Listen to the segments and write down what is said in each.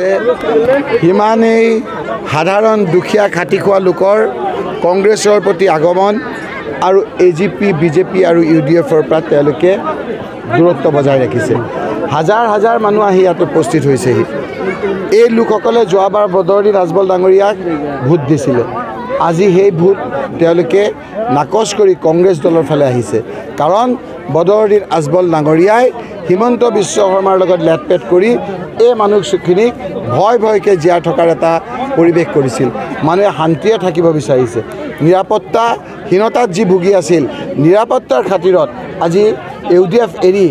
আছে সিমানেই সাধাৰণ দুখীয়া খাটি খোৱা লোকৰ কংগ্ৰেছৰ প্ৰতি আগমন আৰু AGP BJP আৰু UDFৰ পৰা তেওঁলোকে দূৰত্ব বজাই ৰাখিছে হাজাৰ হাজাৰ মানুহ আহি ইয়াত উপস্থিত হৈছেহি এই লোকসকলে যোৱাবাৰ বদৰুদ্দিন আজমল ডাঙৰীয়াক ভোট দিছিলে আজি সেই ভোট তেওঁলোকে নাকচ কৰি কংগ্ৰেছ দলৰ ফালে আহিছে কাৰণ বদৰুদ্দিন আজমল ডাঙৰীয়াই হিমন্ত বিশ্ব শৰ্মাৰ লগত লেটপেট কৰি এই মানুহখিনিক ভয়কে জীয়াই থকাৰ এটা পৰিৱেশ কৰিছিল মানুহে শান্তিয়ে থাকিব বিচাৰিছে নিৰাপত্তাহীনতাত যি ভুগি আছিল নিৰাপত্তাৰ খাতিৰত আজি UDF এৰি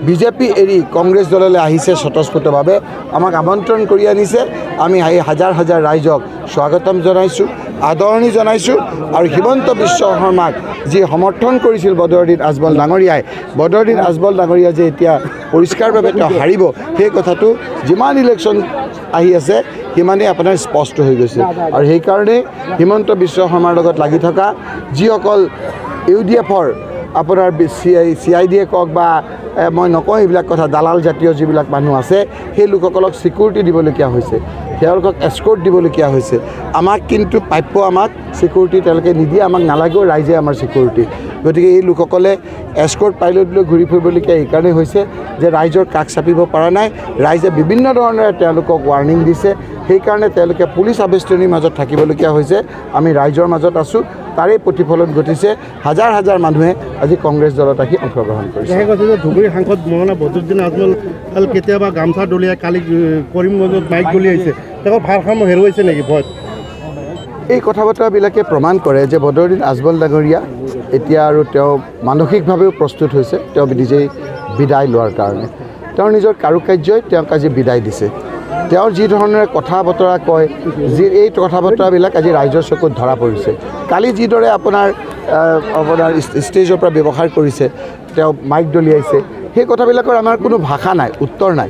BJP এৰি কংগ্ৰেছ দললৈ আহিছে স্বতঃস্ফূৰ্তভাৱে আমাক আমন্ত্ৰণ কৰি আনিছে আমি হাজাৰ হাজাৰ ৰাইজক স্বাগতম জনাইছোঁ আদৰণি জনাইছোঁ আৰু হিমন্ত বিশ্ব শৰ্মাক যি সমৰ্থন কৰিছিল বদৰুদ্দিন আজমল ডাঙৰীয়াই বদৰুদ্দিন আজমল ডাঙৰীয়া যে এতিয়া পৰিষ্কাৰভাৱে তেওঁ হাৰিব সেই কথাটো যিমান ইলেকশ্যন আহি আছে সিমানেই আপোনাৰ স্পষ্ট হৈ গৈছে আৰু সেইকাৰণে হিমন্ত বিশ্ব শৰ্মাৰ লগত লাগি থকা যিসকল UDFৰ আপোনাৰ CID কওক বা মই নকওঁ এইবিলাক কথা দালাল জাতীয় যিবিলাক মানুহ আছে সেই লোকসকলক সিকিউৰিটি দিবলগীয়া হৈছে তেওঁলোকক এস্কৰ্ট দিবলগীয়া হৈছে আমাক কিন্তু প্ৰাপ্য আমাক সিকিউৰিটি তেওঁলোকে নিদিয়ে আমাক নালাগেও ৰাইজে আমাৰ সিকিউৰিটি গতিকে এই লোকসকলে এস্কৰ্ট পাইলট লৈ ঘূৰি ফুৰিবলগীয়া এইকাৰণে হৈছে যে ৰাইজৰ কাষ চাপিব পৰা নাই ৰাইজে বিভিন্ন ধৰণেৰে তেওঁলোকক ৱাৰ্ণিং দিছে সেইকাৰণে তেওঁলোকে পুলিচ আবেষ্টনীৰ মাজত থাকিবলগীয়া হৈছে আমি ৰাইজৰ মাজত আছোঁ তাৰে প্ৰতিফলন ঘটিছে হাজাৰ হাজাৰ মানুহে আজি কংগ্ৰেছ দলত আহি অংশগ্ৰহণ কৰিছে ধুবুৰীৰ সাংসদ মৌলানা বদৰুদ্দিন আজমল কেতিয়াবা গামছা দলিয়াই কালি কৰিমগঞ্জত বাইক দলিয়াইছে তেওঁ ভাৰসাম্য হেৰুৱাইছে নেকি ভয়ত এই কথা বতৰাবিলাকে প্ৰমাণ কৰে যে বদৰুদ্দিন আজমল ডাঙৰীয়া এতিয়া আৰু তেওঁ মানসিকভাৱেও প্ৰস্তুত হৈছে তেওঁ নিজেই বিদায় লোৱাৰ কাৰণে তেওঁৰ নিজৰ কাৰুকাৰ্যই তেওঁক আজি বিদায় দিছে তেওঁৰ যি ধৰণেৰে কথা বতৰা কয় যি এই কথা বতৰাবিলাক আজি ৰাইজৰ চকুত ধৰা পৰিছে কালি যিদৰে আপোনাৰ ষ্টেজৰ পৰা ব্যৱহাৰ কৰিছে তেওঁ মাইক দলিয়াইছে সেই কথাবিলাকৰ আমাৰ কোনো ভাষা নাই উত্তৰ নাই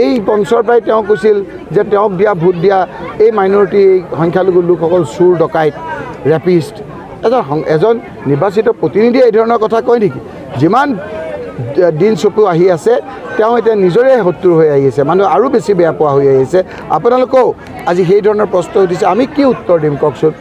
এই মঞ্চৰ পৰাই তেওঁ কৈছিল যে তেওঁক দিয়া ভোট দিয়া এই মাইনৰিটি সংখ্যালঘু লোকসকল চুৰ ডকাইত ৰেপিষ্ট এজন নিৰ্বাচিত প্ৰতিনিধিয়ে এই ধৰণৰ কথা কয় নেকি যিমান দিন চকু আহি আছে তেওঁ এতিয়া নিজৰে শত্ৰু হৈ আহিছে মানুহ আৰু বেছি বেয়া পোৱা হৈ আহিছে আপোনালোকেও আজি সেই ধৰণৰ প্ৰশ্ন উঠিছে আমি কি উত্তৰ দিম কওকচোন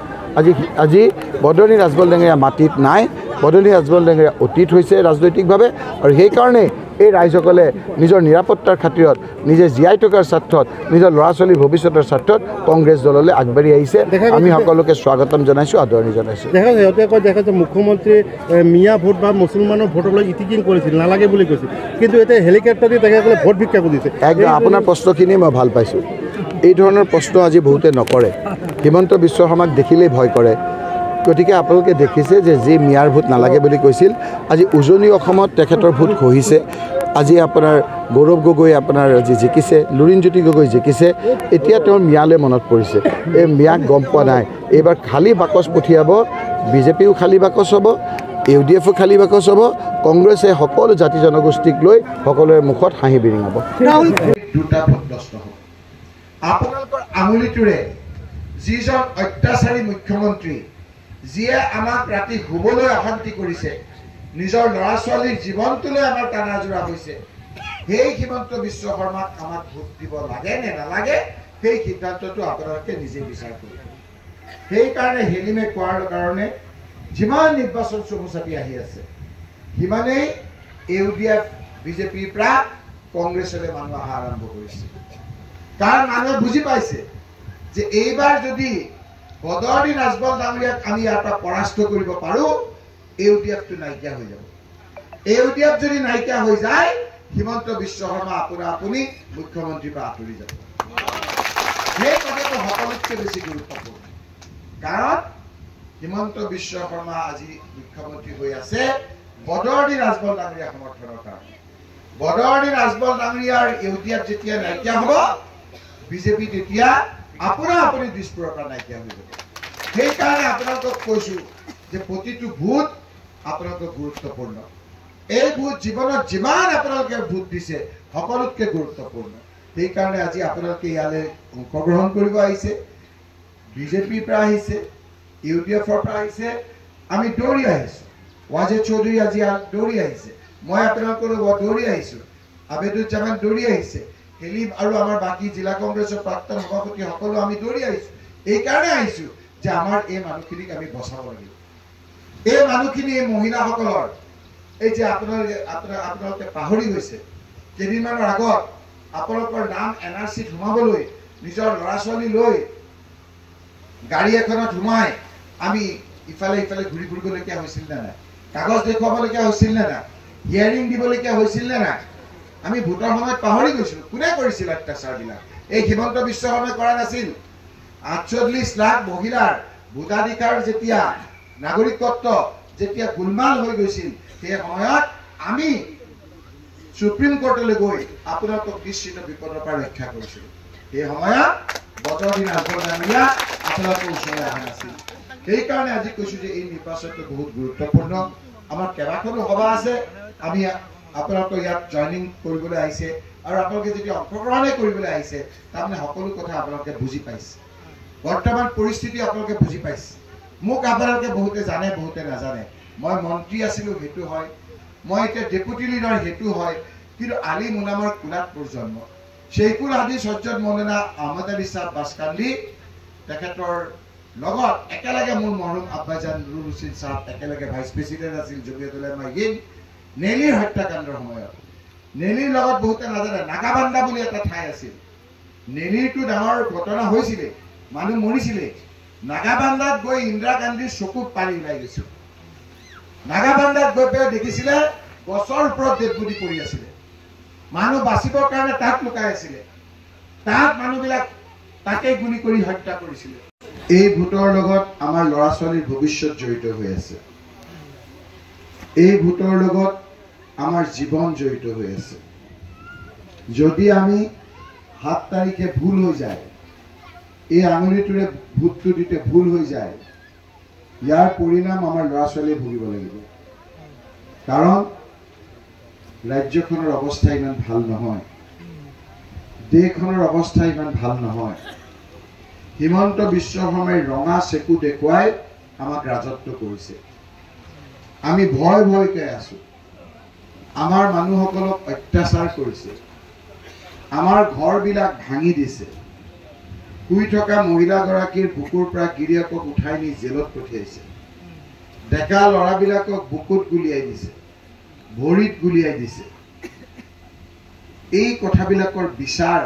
আজি বদৰুদ্দিন আজমল ডাঙৰীয়া মাটিত নাই বদৰুদ্দিন আজমল ডাঙৰীয়া অতীত হৈছে ৰাজনৈতিকভাৱে আৰু সেইকাৰণে এই ৰাইজসকলে নিজৰ নিৰাপত্তাৰ খাতিৰত নিজে জীয়াই থকাৰ স্বাৰ্থত নিজৰ ল'ৰা ছোৱালীৰ ভৱিষ্যতৰ স্বাৰ্থত কংগ্ৰেছ দললৈ আগবাঢ়ি আহিছে আমি সকলোকে স্বাগতম জনাইছোঁ আদৰণি জনাইছোঁ দেখা যায় মুখ্যমন্ত্ৰী মিয়া ভোট বা মুছলমানৰ ভোটক লৈ ইটিকিং কৰিছিল নালাগে বুলি কৈছিল কিন্তু এতিয়া হেলিকপ্টাৰ দি তেখেতসকলে ভোট ভিক্ষা খুজিছে একদম আপোনাৰ প্ৰশ্নখিনি মই ভাল পাইছোঁ এই ধৰণৰ প্ৰশ্ন আজি বহুতে নকৰে হিমন্ত বিশ্ব শৰ্মাক দেখিলেই ভয় কৰে গতিকে আপোনালোকে দেখিছে যে যি মিয়াৰ ভোট নালাগে বুলি কৈছিল আজি উজনি অসমত তেখেতৰ ভোট খহিছে আজি আপোনাৰ গৌৰৱ গগৈ আপোনাৰ আজি জিকিছে লুৰিণজ্যোতি গগৈ জিকিছে এতিয়া তেওঁৰ মিয়ালৈ মনত পৰিছে এই মিয়াক গম পোৱা নাই এইবাৰ খালী বাকচ পঠিয়াব BJPও খালী বাকচ হ'ব UDFও খালী বাকচ হ'ব কংগ্ৰেছে সকলো জাতি জনগোষ্ঠীক লৈ সকলোৰে মুখত হাঁহি বিৰিঙাব দুটা ভোট নষ্ট হ'ব আপোনালোকৰ আঙুলিটোৰে যিজন অত্যাচাৰী মুখ্যমন্ত্ৰী যিয়ে আমাক ৰাতি শুবলৈ অশান্তি কৰিছে নিজৰ ল'ৰা ছোৱালীৰ জীৱনটোলৈ আমাৰ টানাজোৰা হৈছে সেই হিমন্ত বিশ্ব শৰ্মাক আমাক ভোট দিব লাগে নে নালাগে সেই সিদ্ধান্তটো আপোনালোকে নিজে বিচাৰ কৰিব সেইকাৰণে হেলিমে কোৱাৰ কাৰণে যিমান নিৰ্বাচন চমু চাপি আহি আছে সিমানেই UDF BJPৰ পৰা কংগ্ৰেছলৈ মানুহ অহা আৰম্ভ কৰিছে কাৰণ মানুহে বুজি পাইছে যে এইবাৰ যদি বদৰুদ্দিন আজমল ডাঙৰীয়াক আমি ইয়াৰ পৰা পৰাস্ত কৰিব পাৰোঁ UDFটো নাইকিয়া হৈ যাব UDF যদি নাইকিয়া হৈ যায় হিমন্ত বিশ্ব শৰ্মা আপুনি মুখ্যমন্ত্ৰীৰ পৰা আঁতৰি যাব সেই কথাটো সকলোতকৈ বেছি গুৰুত্বপূৰ্ণ কাৰণ হিমন্ত বিশ্ব শৰ্মা আজি মুখ্যমন্ত্ৰী হৈ আছে বদৰুদ্দিন আজমল ডাঙৰীয়া সমৰ্থনৰ কাৰণে বদৰুদ্দিন আজমল ডাঙৰীয়াৰ UDF যেতিয়া নাইকিয়া হ'ব BJP তেতিয়া আপুনি দিশপুৰৰ পৰা নাইকিয়া হৈ যাব সেইকাৰণে আপোনালোকক কৈছোঁ যে প্ৰতিটো ভোট আপোনালোকৰ গুৰুত্বপূৰ্ণ এই ভোট জীৱনত যিমান আপোনালোকে ভোট দিছে সকলোতকৈ গুৰুত্বপূৰ্ণ সেইকাৰণে আজি আপোনালোকে ইয়ালৈ অংশগ্ৰহণ কৰিব আহিছে BJPৰ পৰা আহিছে UDFৰ পৰা আহিছে আমি দৌৰি আহিছোঁ ৱাজেদ চৌধুৰী আজি দৌৰি আহিছে মই আপোনালোকৰ লগত দৌৰি আহিছোঁ আবেদুজ্জামান দৌৰি আহিছে হেলিম আৰু আমাৰ বাকী জিলা কংগ্ৰেছৰ প্ৰাক্তন সভাপতি সকলো আমি দৌৰি আহিছোঁ। এইকাৰণে আহিছোঁ যে আমাৰ এই মানুহখিনিক আমি বচাব লাগিব। এই মানুহখিনি এই মহিলাসকলৰ এই যে আপোনালোকে পাহৰি গৈছে, কেইদিনমানৰ আগত আপোনালোকৰ নাম NRCত সোমাবলৈ নিজৰ ল'ৰা ছোৱালী লৈ গাড়ী এখনত সোমাই আমি ইফালে ইফালে ঘূৰি ফুৰিবলগীয়া হৈছিল নে নাই? কাগজ দেখুৱাবলগীয়া হৈছিল নে নাই? হিয়াৰিং দিবলগীয়া হৈছিল নে নাই? আমি ভোটৰ সময়ত পাহৰি গৈছিলোঁ। কোনে কৰিছিল অত্যাচাৰবিলাক? এই হিমন্ত বিশ্ব শৰ্মাই কৰা নাছিল? ৪৮ লাখ মহিলাৰ ভোটাধিকাৰ যেতিয়া নাগৰিকত্ব যেতিয়া গোলমাল হৈ গৈছিল, সেই সময়ত আমি সুপ্ৰিম কোৰ্টলৈ গৈ আপোনালোকক নিশ্চিত বিপদৰ পৰা ৰক্ষা কৰিছিলোঁ। সেই সময়ত বদৰুদ্দিন আজমল ডাঙৰীয়া আপোনালোকৰ ওচৰলৈ অহা নাছিল। সেইকাৰণে আজি কৈছোঁ যে এই নিৰ্বাচনটো বহুত গুৰুত্বপূৰ্ণ। আমাৰ কেইবাখনো সভা আছে, আমি আপোনালোকৰ ইয়াত জইনিং কৰিবলৈ আহিছে আৰু আপোনালোকে যেতিয়া অংশগ্ৰহণে কৰিবলৈ আহিছে, তাৰমানে সকলো কথা আপোনালোকে বুজি পাইছে। বৰ্তমান পৰিস্থিতি আপোনালোকে বুজি পাইছে। মোক আপোনালোকে বহুতে জানে, বহুতে নাজানে। মই মন্ত্ৰী আছিলোঁ, সেইটো হয়। মই এতিয়া ডেপুটি লিডাৰ, সেইটো হয়। কিন্তু আলী মুনামৰ কোলাত মোৰ জন্ম। শ্বেইখুল হাদিছ হজৰত মৌলানা আহমদ আলী চাহাব বাছকাণ্ডি তেখেতৰ লগত একেলগে মোৰ মৰহুম আব্বাজান নুৰুল হুছেইন চাহাব একেলগে ভাইচ প্ৰেচিডেণ্ট আছিল জমিয়ত উলামা হিন্দ। নেলিৰ হত্যাকাণ্ডৰ সময়ত নেলিৰ লগত বহুতে নাজানে, নাগাবান্দা বুলি এটা ঠাই আছিল। নেলিৰটো ডাঙৰ ঘটনা হৈছিলে, মানুহ মৰিছিলে। নাগাবান্দাত গৈ ইন্দিৰা গান্ধীৰ চকুত পানী ওলাই গৈছিল। নাগাবান্দাত গৈ পেলাই দেখিছিলে গছৰ ওপৰত ডেডবডি পৰি আছিলে। মানুহ বাচিবৰ কাৰণে তাত লুকাই আছিলে। তাত মানুহবিলাক তাকে গুলি কৰি হত্যা কৰিছিলে। এই ভোটৰ লগত আমাৰ ল'ৰা ছোৱালীৰ ভৱিষ্যত জড়িত হৈ আছে। এই ভোটৰ লগত আমাৰ জীৱন জড়িত হৈ আছে। যদি আমি ৭ তাৰিখে ভুল হৈ যায়, এই আঙুলিটোৰে ভোটটো দিতে ভুল হৈ যায়, ইয়াৰ পৰিণাম আমাৰ ল'ৰা ছোৱালীয়ে ভুগিব লাগিব। কাৰণ ৰাজ্যখনৰ অৱস্থা ইমান ভাল নহয়, দেশখনৰ অৱস্থা ইমান ভাল নহয়। হিমন্ত বিশ্ব শৰ্মাই ৰঙা চেকু দেখুৱাই আমাক ৰাজত্ব কৰিছে। আমি ভয় ভয়কে আছো। আমাৰ মানুহসকলক অত্যাচাৰ কৰিছে। আমাৰ ঘৰবিলাক ভাঙি দিছে। শুই থকা মহিলাগৰাকীৰ বুকুৰ পৰা গিৰিয়েকক উঠাই নি জেলত পঠিয়াইছে। ডেকা ল'ৰাবিলাকক বুকুত গুলিয়াই দিছে, ভৰিত গুলিয়াই দিছে। এই কথাবিলাকৰ বিচাৰ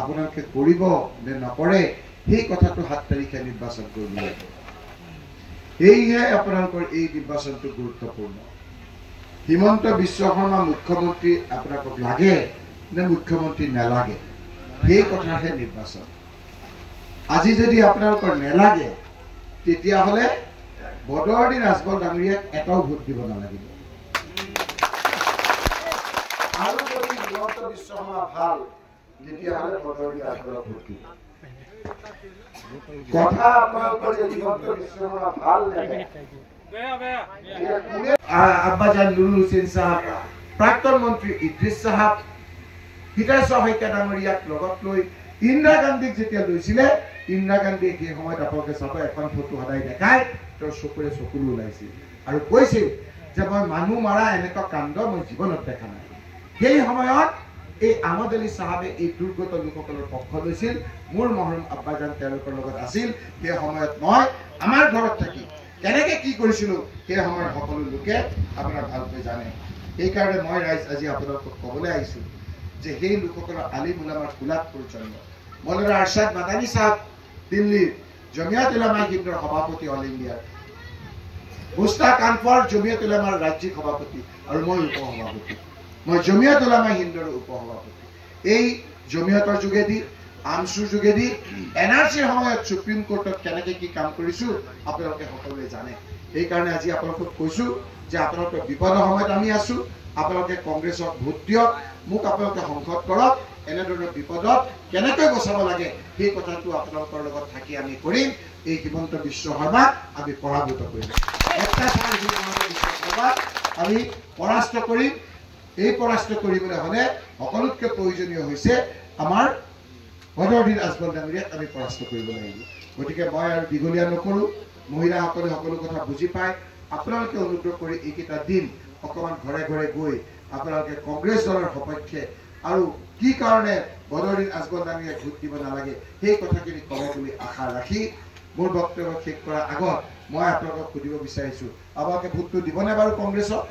আপোনালোকে কৰিব নে নকৰে, সেই কথাটো ৭ তাৰিখে নিৰ্বাচন কৰিব লাগিব। সেয়েহে আপোনালোকৰ এই নিৰ্বাচনটো গুৰুত্বপূৰ্ণ। হিমন্ত বিশ্ব শৰ্মা মুখ্যমন্ত্ৰী আপোনালোকক লাগে নে মুখ্যমন্ত্ৰী নালাগে, সেই কথাহে নিৰ্বাচন। আজি যদি আপোনালোকৰ নেলাগে, তেতিয়াহ'লে বদৰুদ্দিন আজমল ডাঙৰীয়াক এটাও ভোট দিব নালাগিব। আৰু যদি হিমন্ত বিশ্ব শৰ্মা ভাল, তেতিয়াহ'লে বদৰুদ্দিন আজমলক ভোট দিব। কথা আপোনালোকৰ যদি হিমন্ত বিশ্ব শৰ্মা ভাল লাগে, আব্বাজান নুৰুল হুছেইন চাহাব, প্ৰাক্তন মন্ত্ৰী ইদ্ৰিছ চাহাব, হিতেশ্বৰ শইকীয়া ডাঙৰীয়াক লগত লৈ ইন্দিৰা গান্ধীক যেতিয়া লৈছিলে, ইন্দিৰা গান্ধীয়ে সেই সময়ত আপোনালোকে চাব এখন ফটো সদায় দেখাই তেওঁৰ চকুৰে চকুলো ওলাইছিল আৰু কৈছিল যে মই মানুহ মাৰা এনেকুৱা কাণ্ড মই জীৱনত দেখা নাই। সেই সময়ত এই আহমদ আলী চাহাবে এই দুৰ্গত লোকসকলৰ পক্ষ লৈছিল। মোৰ মৰহুম আব্বাজান তেওঁলোকৰ লগত আছিল। সেই সময়ত মই আমাৰ ঘৰত থাকি কেনেকে কি কৰিছিলোঁ, সেই সময়ত সকলো লোকে আপোনাৰ ভালকৈ জানে। সেইকাৰণে মই ৰাইজ আজি আপোনালোকক ক'বলৈ আহিছোঁ যে সেই লোকসকলৰ আলিম উলামাৰ কোলাত জন্ম। মৌলানা আৰশ্বাদ মাদানী চাহাব দিল্লীৰ জমিয়ত উলামা হিন্দৰ সভাপতি, অল ইণ্ডিয়াৰ। মুস্তাক আনফৰ জমিয়ত উলামাৰ ৰাজ্যিক সভাপতি আৰু মই উপসভাপতি। মই জমিয়ত উলামা হিন্দৰ উপসভাপতি। এই জমিয়তৰ যোগেদি, আমচুৰ যোগেদি NRCৰ সময়ত সুপ্ৰিম কোৰ্টত কেনেকৈ কি কাম কৰিছোঁ আপোনালোকে সকলোৱে জানে। সেইকাৰণে আজি আপোনালোকক কৈছোঁ যে আপোনালোকৰ বিপদৰ সময়ত আমি আছোঁ। আপোনালোকে কংগ্ৰেছক ভোট দিয়ক, মোক আপোনালোকে সংসদ কৰক। এনেধৰণৰ বিপদত কেনেকৈ বচাব লাগে সেই কথাটো আপোনালোকৰ লগত থাকি আমি কৰিম। এই হিমন্ত বিশ্ব শৰ্মাক আমি পৰাভূত কৰিম। আমি পৰাস্ত কৰিম। এই পৰাস্ত কৰিবলৈ হ'লে সকলোতকৈ প্ৰয়োজনীয় হৈছে আমাৰ বদৰুদ্দিন আজমল ডাঙৰীয়াক আমি পৰাস্ত কৰিব লাগিব। গতিকে মই আৰু দীঘলীয়া নকৰোঁ। মহিলাসকলে সকলো কথা বুজি পায়। আপোনালোকে অনুগ্ৰহ কৰি এইকেইটা দিন অকণমান ঘৰে ঘৰে গৈ আপোনালোকে কংগ্ৰেছ দলৰ সপক্ষে আৰু কি কাৰণে বদৰুদ্দিন আজগৰ ডাঙৰীয়াক ভোট দিব নালাগে সেই কথাখিনি ক'ব বুলি আশা ৰাখি মোৰ বক্তব্য শেষ কৰাৰ আগত মই আপোনালোকক সুধিব বিচাৰিছোঁ আপোনালোকে ভোটটো দিবনে বাৰু কংগ্ৰেছক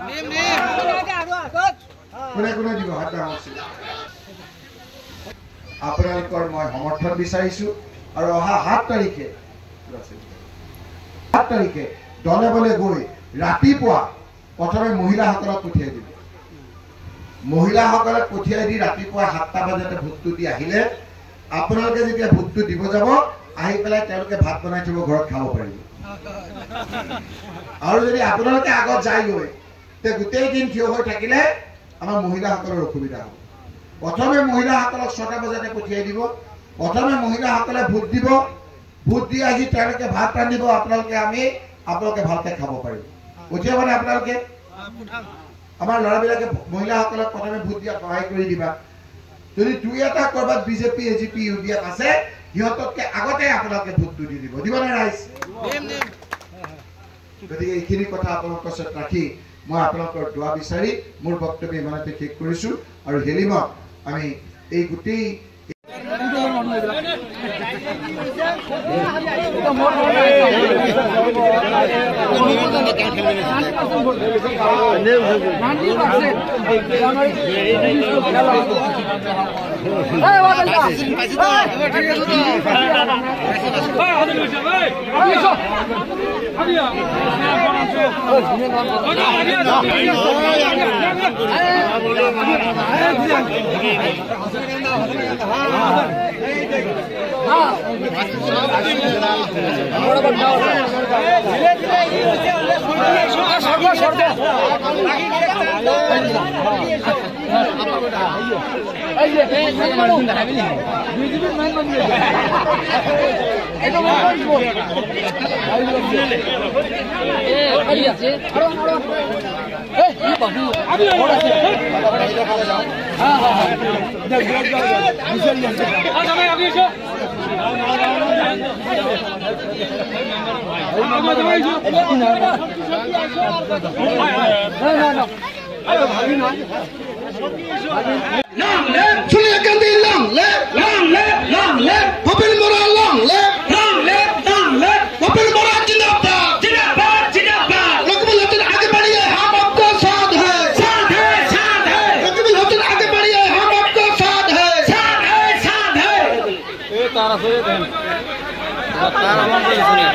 কোনে কোনে দিব হাত ডাঙৰছিল আপোনালোকৰ মই সমৰ্থন বিচাৰিছোঁ আৰু অহা 7 তাৰিখে দলে বলে গৈ ৰাতিপুৱা প্ৰথমে মহিলাসকলক পঠিয়াই দিব মহিলাসকলক পঠিয়াই দি ৰাতিপুৱা 7টা বজাতে ভোটটো দি আহিলে আপোনালোকে যেতিয়া ভোটটো দিব যাব আহি পেলাই তেওঁলোকে ভাত বনাই থব ঘৰত খাব পাৰিব আৰু যদি আপোনালোকে আগত যাই গৈ তে গোটেই দিন থিয় হৈ থাকিলে আমাৰ মহিলাসকলৰ অসুবিধা হ'ব প্ৰথমে মহিলাসকলক 6টা বজাতে পঠিয়াই দিব প্ৰথমে মহিলাসকলে ভোট দি আহি তেওঁলোকে ভাত ৰান্ধিব আপোনালোকে ভালকে খাব পাৰিব পঠিয়াবনে আপোনালোকে আমাৰ ল'ৰাবিলাকে মহিলাসকলক প্ৰথমে ভোট দিয়াত সহায় কৰি দিবা যদি দুই এটা কৰবাত বিজেপি এজিপি ইউডিএফ আছে সিহঁতকে আগতে আপোনালোকে ভোটটো দি দিব দিবনে ৰাইজ গতিকে এইখিনি কথা আপোনালোকৰ ওচৰত ৰাখি মই আপোনালোকৰ দোৱা বিচাৰি মোৰ বক্তব্য ইমানতে শেষ কৰিছোঁ আৰু হেলিমত আমি এই গোটেই Sonia Gandhi, long live, Popil Mora, long live, Popil Mora, Jindabad, Lokman Hasan आगे बढ़िए, हम आपका साथ हैं, Lokman Hasan आगे बढ़िए, हम आपका साथ हैं, ये तारा से देन, तारा मंडल सुनिए।